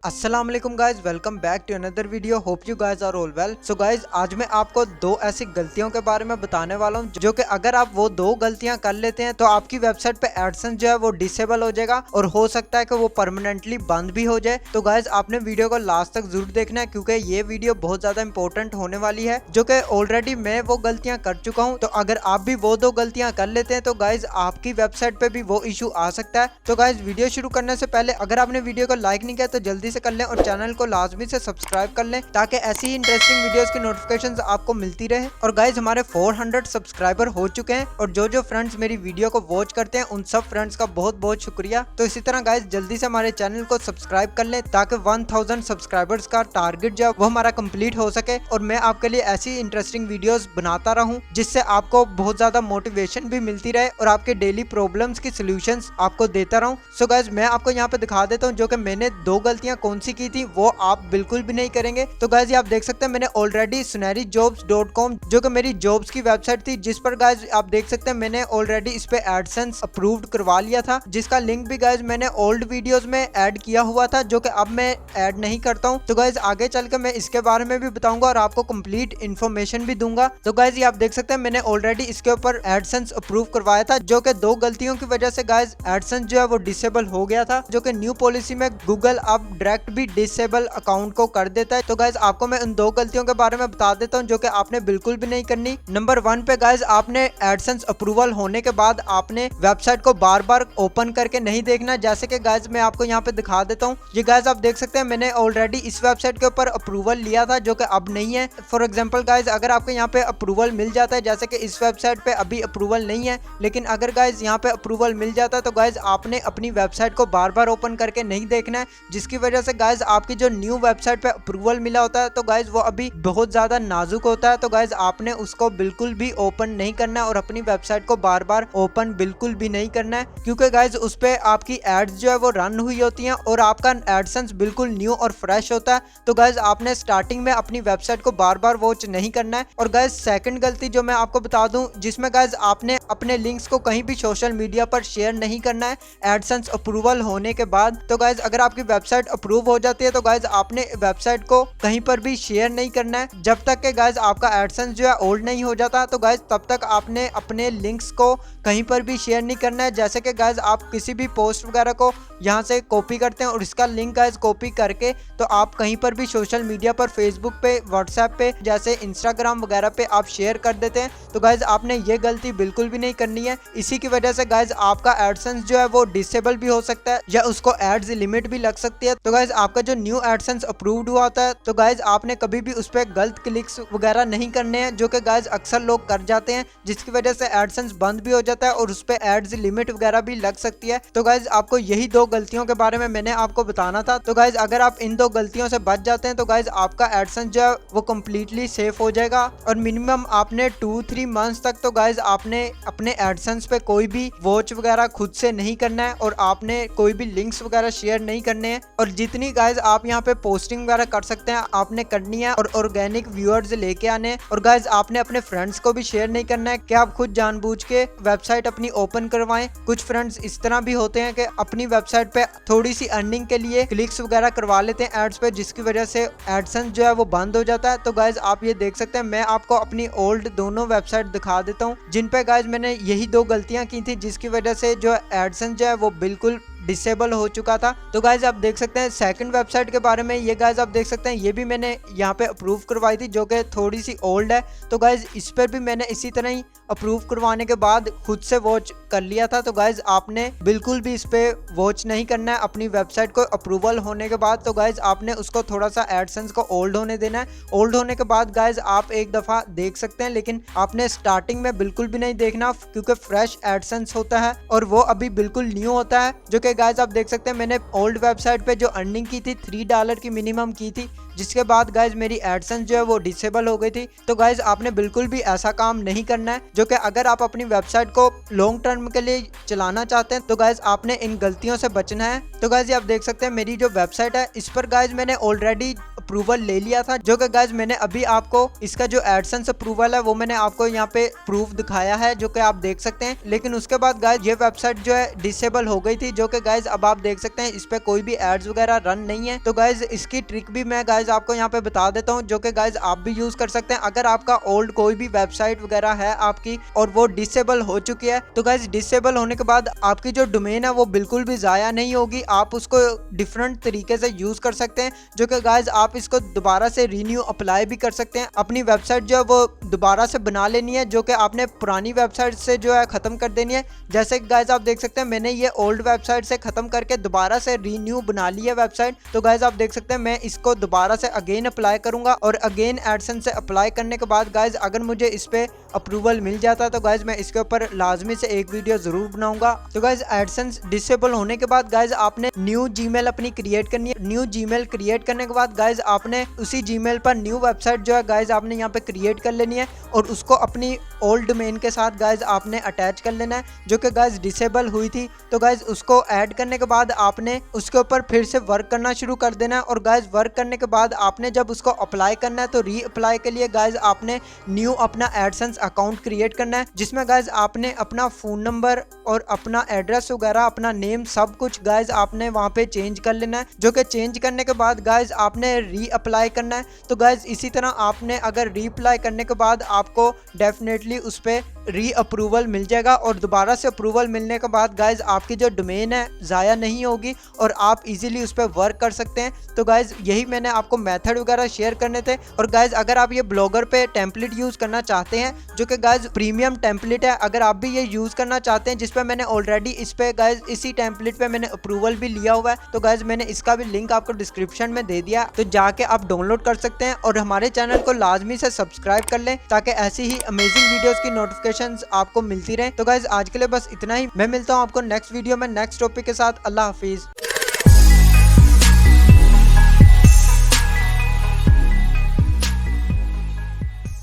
अस्सलाम वालेकुम guys, welcome back to another video. Hope you guys are all well. So guys, आज मैं आपको दो ऐसी गलतियों के बारे में बताने वाला हूँ जो कि अगर आप वो दो गलतियां कर लेते हैं तो आपकी वेबसाइट पे एडसेंस जो है वो डिसेबल हो जाएगा और हो सकता है कि वो परमानेंटली बंद भी हो जाए। तो गाइज, आपने वीडियो को लास्ट तक जरूर देखना है क्योंकि ये वीडियो बहुत ज्यादा इंपॉर्टेंट होने वाली है, जो कि ऑलरेडी मैं वो गलतियां कर चुका हूँ। तो अगर आप भी वो दो गलतियां कर लेते हैं तो गाइज आपकी वेबसाइट पे भी वो इशू आ सकता है। तो गाइज, वीडियो शुरू करने से पहले अगर आपने वीडियो को लाइक नहीं किया तो जल्दी कर लें और चैनल को लाजमी से सब्सक्राइब कर लें ताकि ऐसी ही इंटरेस्टिंग वीडियोस की नोटिफिकेशंस आपको मिलती रहे। और गाइज, हमारे 400 सब्सक्राइबर हो चुके हैं और जो फ्रेंड्स मेरी वीडियो को वॉच करते हैं उन सब फ्रेंड्स का बहुत बहुत शुक्रिया। तो इसी तरह गाइज, जल्दी से हमारे चैनल को सब्सक्राइब कर लें ताकि 1000 सब्सक्राइबर्स का टारगेट जो वो हमारा कंप्लीट हो सके और मैं आपके लिए ऐसी इंटरेस्टिंग वीडियोस बनाता रहूं जिससे आपको बहुत ज्यादा मोटिवेशन भी मिलती रहे और आपके डेली प्रॉब्लम्स की सोल्यूशंस आपको देता रहूं। सो गाइज, मैं आपको यहाँ पे दिखा देता हूँ जो कि मैंने दो गलतियां कौन सी की थी वो आप बिल्कुल भी नहीं करेंगे। तो गाइज, आप देख सकते हैं मैंने ऑलरेडी sunerijobs.com जो कि मेरी जॉब्स की वेबसाइट थी, जिस पर गाइज आप देख सकते हैं मैंने ऑलरेडी इस पे एडसेंस अप्रूव्ड करवा लिया था, जिसका लिंक भी गाइज मैंने ओल्ड वीडियोस में ऐड किया हुआ था जो कि अब मैं ऐड नहीं करता हूँ। तो गाइज, आगे चल के मैं इसके बारे में भी बताऊंगा और आपको कंप्लीट इन्फॉर्मेशन भी दूंगा। तो गाइज, आप देख सकते हैं मैंने ऑलरेडी इसके ऊपर एडसेंस अप्रूव करवाया था, जो कि दो गलतियों की वजह से गाइज एडसेंस जो है वो डिसेबल हो गया था, जो कि न्यू पॉलिसी में गूगल अब डायरेक्ट भी डिसेबल अकाउंट को कर देता है। तो गाइज, आपको मैं उन दो गलतियों के बारे में बता देता हूं जो कि आपने बिल्कुल भी नहीं करनी। नंबर 1 पे गाइज, आपने एडसेंस अप्रूवल होने के बाद आपने वेबसाइट को बार बार ओपन करके नहीं देखना। जैसे कि गाइज मैं आपको यहाँ पे दिखा देता हूँ, ये गाइज आप देख सकते हैं मैंने ऑलरेडी इस वेबसाइट के ऊपर अप्रूवल लिया था जो कि अब नहीं है। फॉर एग्जाम्पल गाइज, अगर आपको यहाँ पे अप्रूवल मिल जाता है, जैसे कि इस वेबसाइट पे अभी अप्रूवल नहीं है, लेकिन अगर गाइज यहाँ पे अप्रूवल मिल जाता है तो गाइज आपने अपनी वेबसाइट को बार बार ओपन करके नहीं देखना है, जिसकी वजह से गाइज आपकी जो न्यू वेबसाइट पे अप्रूवल मिला होता है तो गाइज वो अभी बहुत ज्यादा नाजुक होता है। तो गाइज आपने उसको बिल्कुल भी ओपन नहीं करना है और अपनी वेबसाइट को बार बार ओपन बिल्कुल भी नहीं करना है, क्योंकि गाइज उस पे आपकी एड्स जो है वो रन हुई होती हैं और आपका एडसेंस बिल्कुल न्यू और फ्रेश होता है। तो गाइज आपने स्टार्टिंग में अपनी वेबसाइट को बार बार वॉच नहीं करना है। और गाइज, सेकंड गलती जो मैं आपको बता दूं, जिसमें गाइज आपने अपने लिंक्स को कहीं भी सोशल मीडिया पर शेयर नहीं करना है एडसेंस अप्रूवल होने के बाद। तो गाइज, अगर आपकी वेबसाइट अप्रूव हो जाती है तो गाइज आपने वेबसाइट को कहीं पर भी शेयर नहीं करना है जब तक कि गाइज आपका एडसेंस जो है ओल्ड नहीं हो जाता। तो गाइज तब तक आपने अपने लिंक्स को कहीं पर भी शेयर नहीं करना है। जैसे कि गाइज आप किसी भी पोस्ट वगैरह को यहाँ से कॉपी करते हैं और इसका लिंक गाइज कॉपी करके तो आप कहीं पर भी सोशल मीडिया पर फेसबुक पे, व्हाट्सएप पे, जैसे इंस्टाग्राम वगैरह पे आप शेयर कर देते हैं। तो गाइज आपने ये गलती बिल्कुल भी नहीं करनी है। इसी की वजह से गाइज आपका एडसेंस जो है वो डिसेबल भी हो सकता है या उसको एड्स लिमिट भी लग सकती है। तो गाइज आपका जो न्यू एडसेंस अप्रूव्ड हुआ होता है तो गाइज आपने कभी भी उस पर गलत क्लिक्स वगैरह नहीं करने हैं, जो कि गाइज अक्सर लोग कर जाते हैं, जिसकी वजह से एडसेंस बंद भी हो जाता है और उस पर एड्स लिमिट वगैरह भी लग सकती है। तो गाइज आपको यही दो गलतियों के बारे में मैंने आपको बताना था। तो गाइज अगर आप इन दो गलतियों से बच जाते हैं तो गाइज आपका एडसेंस जो है वो कम्प्लीटली सेफ हो जाएगा और मिनिमम आपने 2-3 मंथ्स तक तो गाइज आपने अपने एडसेंस पे कोई भी वॉच वगैरह खुद से नहीं करना है और आपने कोई भी लिंक्स वगैरह शेयर नहीं करने हैं। और जितनी गाइज आप यहाँ पे पोस्टिंग वगैरह कर सकते हैं आपने करनी है और ऑर्गेनिक व्यूअर्स लेके आने हैं। और गाइज आपने अपने फ्रेंड्स को भी शेयर नहीं करना है कि आप खुद जानबूझ के वेबसाइट अपनी ओपन करवाएं। कुछ फ्रेंड्स इस तरह भी होते हैं कि अपनी वेबसाइट पे थोड़ी सी अर्निंग के लिए क्लिक्स वगैरह करवा लेते हैं एड्स पे, जिसकी वजह से एडसेंस जो है वो बंद हो जाता है। तो गाइज आप ये देख सकते हैं मैं आपको अपनी ओल्ड दोनों वेबसाइट दिखा देता हूँ जिन पे गाइज मैंने यही दो गलतियां की थी, जिसकी वजह से जो एडसेंस जो है वो बिल्कुल डिसेबल हो चुका था। तो गाइज आप देख सकते हैं सेकंड वेबसाइट के बारे में, ये गाइज आप देख सकते हैं ये भी मैंने यहाँ पे अप्रूव करवाई थी जो कि थोड़ी सी ओल्ड है। तो गाइज इस पर भी मैंने इसी तरह ही अप्रूव करवाने के बाद खुद से वॉच कर लिया था। तो गाइज आपने बिल्कुल भी इस पे वॉच नहीं करना है अपनी वेबसाइट को अप्रूवल होने के बाद। तो गाइज आपने उसको थोड़ा सा एडसेंस को ओल्ड होने देना है। ओल्ड होने के बाद गाइज आप एक दफा देख सकते हैं, लेकिन आपने स्टार्टिंग में बिल्कुल भी नहीं देखना क्योंकि फ्रेश एडसेंस होता है और वो अभी बिल्कुल न्यू होता है। जो कि गाइज आप देख सकते हैं मैंने ओल्ड वेबसाइट पे जो अर्निंग की थी $3 की मिनिमम की थी, जिसके बाद गाइज मेरी एडसेंस जो है वो डिसेबल हो गई थी। तो गाइज आपने बिल्कुल भी ऐसा काम नहीं करना है, जो कि अगर आप अपनी वेबसाइट को लॉन्ग टर्म के लिए चलाना चाहते हैं तो गाइज आपने इन गलतियों से बचना है। तो गाइज आप देख सकते हैं मेरी जो वेबसाइट है इस पर गाइज मैंने ऑलरेडी अप्रूवल ले लिया था, जो कि गाइज मैंने अभी आपको इसका जो एडसेंस अप्रूवल है वो मैंने आपको यहाँ पे प्रूफ दिखाया है, जो कि आप देख सकते हैं। लेकिन उसके बाद गाइज ये वेबसाइट जो है डिसेबल हो गई थी, जो कि गाइज अब आप देख सकते हैं इस पे कोई भी एड्स वगैरह रन नहीं है। तो गाइज इसकी ट्रिक भी मैं गाइज आपको यहाँ पे बता देता हूँ, जो कि गाइज आप भी यूज कर सकते हैं। अगर आपका ओल्ड कोई भी वेबसाइट वगैरह है आपकी और वो डिसेबल हो चुकी है, तो गाइज डिसेबल होने के बाद आपकी जो डोमेन है वो बिल्कुल भी जाया नहीं होगी, आप उसको डिफरेंट तरीके से यूज कर सकते हैं, जो कि गाइज आप इसको दोबारा से रीन्यू अप्लाई भी कर सकते हैं। अपनी वेबसाइट जो है वो दोबारा से बना लेनी है, जो कि आपने पुरानी वेबसाइट से जो है खत्म कर देनी है। जैसे गाइज आप देख सकते हैं मैंने ये ओल्ड वेबसाइट से खत्म करके दोबारा से रीन्यू बना ली है वेबसाइट। तो गाइज आप देख सकते हैं मैं इसको दोबारा से अगेन अप्लाई करूंगा और अगेन एडसेंस से अप्लाई करने के बाद गाइज अगर मुझे इस पे अप्रूवल मिल जाता है तो गाइज मैं इसके ऊपर लाजमी से एक वीडियो जरूर बनाऊंगा। तो गाइज एडसेंस डिसेबल होने के बाद गाइज आपने न्यू जीमेल अपनी क्रिएट करनी है। न्यू जीमेल क्रिएट करने के बाद गाइज आपने उसी जीमेल पर न्यू वेबसाइट जो है गाइज आपने यहाँ पे क्रिएट कर लेनी है और उसको अपनी ओल्ड डोमेन के साथ गाइज आपने अटैच कर लेना है, जो कि गाइज डिसेबल हुई थी। तो गाइज उसको ऐड करने के बाद आपने उसके ऊपर फिर से वर्क करना शुरू कर देना है और गाइज वर्क करने के बाद आपने जब उसको अप्लाई करना है तो री अप्लाई के लिए गाइज आपने न्यू अपना एडसेंस अकाउंट क्रिएट करना है, जिसमें गाइज आपने अपना फोन नंबर और अपना एड्रेस वगैरह अपना नेम सब कुछ गाइज आपने वहाँ पे चेंज कर लेना है, जो कि चेंज करने के बाद गाइज आपने री अप्लाई करना है। तो गाइज इसी तरह आपने अगर री अप्लाई करने के बाद आपको डेफिनेटली उस पर री अप्रूवल मिल जाएगा और दोबारा से अप्रूवल मिलने के बाद गाइज आपकी जो डोमेन है ज़ाया नहीं होगी और आप इजीली उस पर वर्क कर सकते हैं। तो गाइज यही मैंने आपको मेथड वगैरह शेयर करने थे। और गाइज अगर आप ये ब्लॉगर पे टेम्पलेट यूज़ करना चाहते हैं, जो कि गाइज प्रीमियम टेम्पलेट है, अगर आप भी ये यूज़ करना चाहते हैं जिस पे मैंने ऑलरेडी इस पे गाइज इसी टेम्पलेट पे मैंने अप्रूवल भी लिया हुआ है, तो गाइज मैंने इसका भी लिंक आपको डिस्क्रिप्शन में दे दिया, तो जाके आप डाउनलोड कर सकते हैं और हमारे चैनल को लाजमी से सब्सक्राइब कर लें ताकि ऐसी ही अमेजिंग वीडियोस की नोटिफिकेशंस आपको मिलती रहे। तो गाइज आज के लिए बस इतना ही, मैं मिलता हूँ आपको नेक्स्ट वीडियो में नेक्स्ट टॉपिक के साथ। अल्लाह हाफिज।